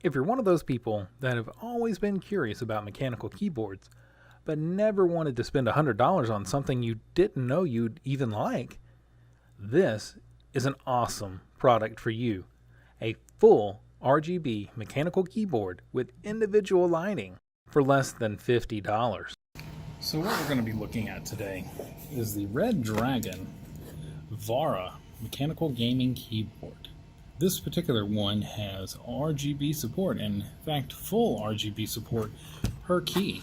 If you're one of those people that have always been curious about mechanical keyboards, but never wanted to spend $100 on something you didn't know you'd even like, this is an awesome product for you. A full RGB mechanical keyboard with individual lighting for less than $50. So what we're going to be looking at today is the Redragon Vara Mechanical Gaming Keyboard. This particular one has RGB support, and in fact full RGB support per key.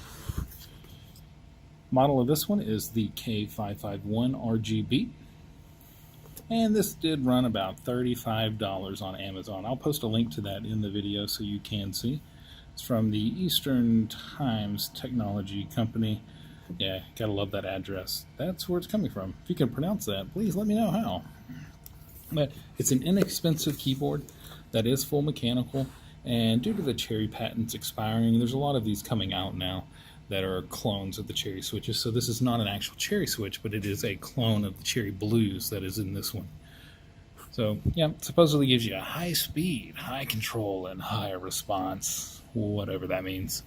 Model of this one is the K551-RGB, and this did run about $35 on Amazon. I'll post a link to that in the video so you can see. It's from the Eastern Times Technology Company. Yeah, gotta love that address. That's where it's coming from. If you can pronounce that, please let me know how. But it's an inexpensive keyboard that is full mechanical, and due to the Cherry patents expiring, there's a lot of these coming out now that are clones of the Cherry switches. So this is not an actual Cherry switch, but it is a clone of the Cherry Blues that is in this one. So yeah, it supposedly gives you a high speed, high control, and higher response, whatever that means.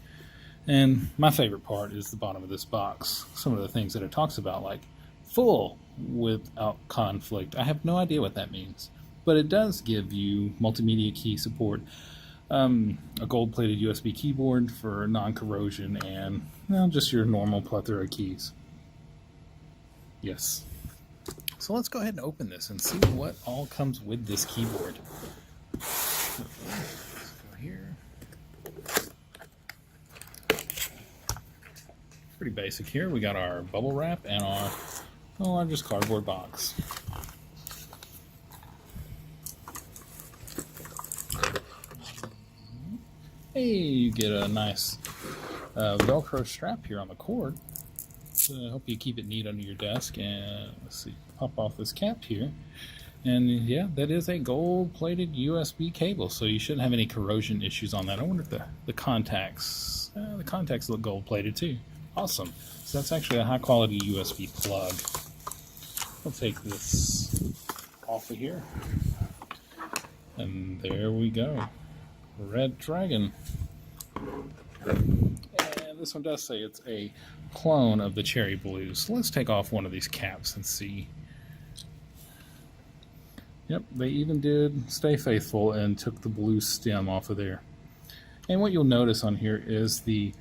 And my favorite part is the bottom of this box. Some of the things that it talks about, like full without conflict. I have no idea what that means, but it does give you multimedia key support, a gold-plated USB keyboard for non-corrosion, and just your normal plethora of keys. Yes. So let's go ahead and open this and see what all comes with this keyboard. Let's go here. Pretty basic here. We got our bubble wrap and our largest cardboard box. Hey, you get a nice Velcro strap here on the cord. So I hope you keep it neat under your desk. And let's see, pop off this cap here. And yeah, that is a gold-plated USB cable, so you shouldn't have any corrosion issues on that. I wonder if the contacts look gold-plated too. Awesome. So that's actually a high-quality USB plug. I'll take this off of here. And there we go. Redragon. And this one does say it's a clone of the Cherry Blues. So let's take off one of these caps and see. Yep, they even did stay faithful and took the blue stem off of there. And what you'll notice on here is the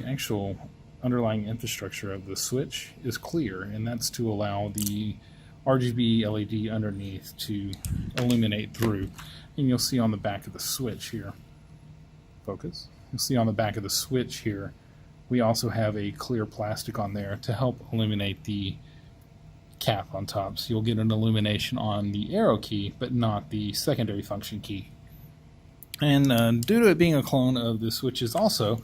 actual underlying infrastructure of the switch is clear, and that's to allow the RGB LED underneath to illuminate through. And you'll see on the back of the switch here, focus, you'll see on the back of the switch here, we also have a clear plastic on there to help illuminate the cap on top. So you'll get an illumination on the arrow key, but not the secondary function key. And due to it being a clone of the switches also,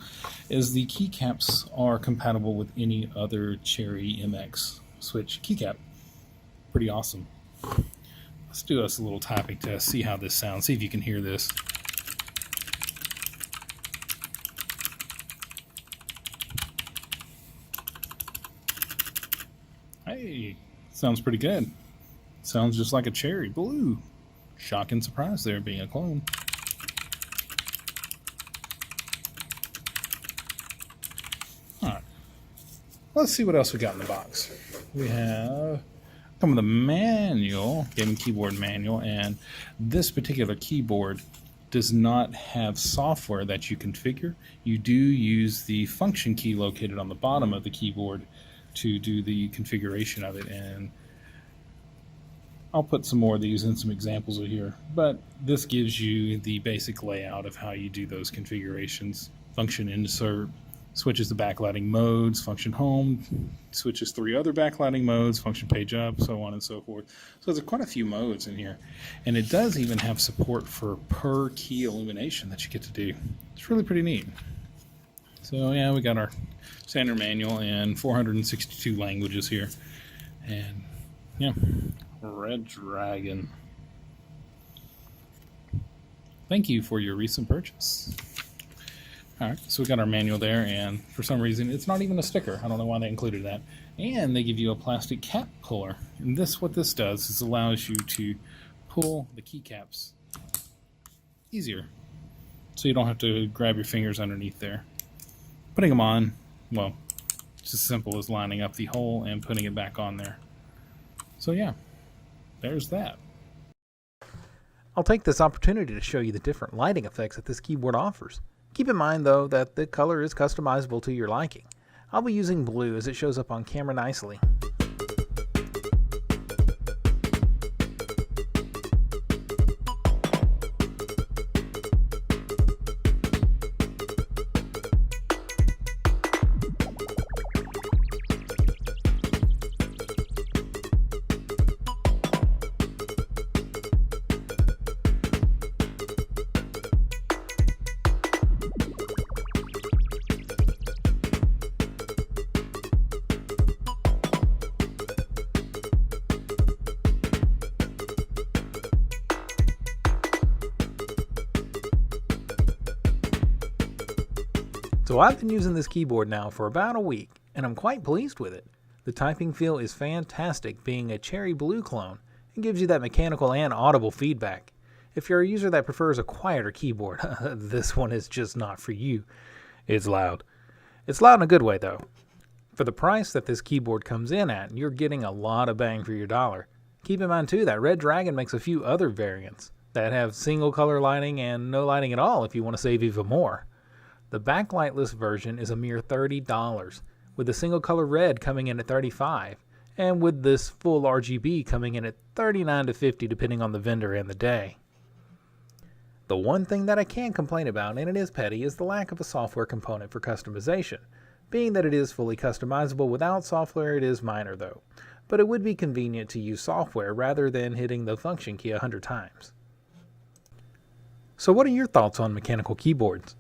is the keycaps are compatible with any other Cherry MX switch keycap. Pretty awesome. Let's do us a little typing test, see how this sounds, see if you can hear this. Hey, sounds pretty good. Sounds just like a Cherry Blue. Shocking surprise there, being a clone. Alright, let's see what else we got in the box. We have some of the manual, gaming keyboard manual, and this particular keyboard does not have software that you configure. You do use the function key located on the bottom of the keyboard to do the configuration of it, and I'll put some more of these in some examples of here, but this gives you the basic layout of how you do those configurations. Function insert switches the backlighting modes, function home switches 3 other backlighting modes, function page up, so on and so forth. So there's quite a few modes in here, and it does even have support for per key illumination that you get to do. It's really pretty neat. So yeah, we got our standard manual and 462 languages here, and yeah, Redragon. Thank you for your recent purchase. Alright, so we got our manual there, and for some reason it's not even a sticker. I don't know why they included that. And they give you a plastic cap puller. And what this does is allows you to pull the keycaps easier. So you don't have to grab your fingers underneath there. Putting them on, well, it's as simple as lining up the hole and putting it back on there. So yeah, there's that. I'll take this opportunity to show you the different lighting effects that this keyboard offers. Keep in mind though that the color is customizable to your liking. I'll be using blue as it shows up on camera nicely. So I've been using this keyboard now for about a week, and I'm quite pleased with it. The typing feel is fantastic, being a cherry blue clone, and gives you that mechanical and audible feedback. If you're a user that prefers a quieter keyboard, this one is just not for you. It's loud. It's loud in a good way though. For the price that this keyboard comes in at, you're getting a lot of bang for your dollar. Keep in mind too that Redragon makes a few other variants that have single color lighting and no lighting at all if you want to save even more. The backlightless version is a mere $30, with the single color red coming in at $35, and with this full RGB coming in at $39 to $50 depending on the vendor and the day. The one thing that I can complain about, and it is petty, is the lack of a software component for customization. Being that it is fully customizable without software, it is minor though, but it would be convenient to use software rather than hitting the function key 100 times. So what are your thoughts on mechanical keyboards?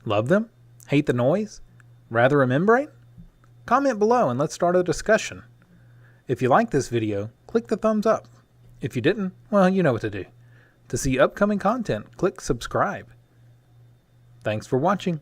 Love them? Hate the noise? Rather a membrane? Comment below and let's start a discussion. If you liked this video, click the thumbs up. If you didn't, well, you know what to do. To see upcoming content, click subscribe. Thanks for watching.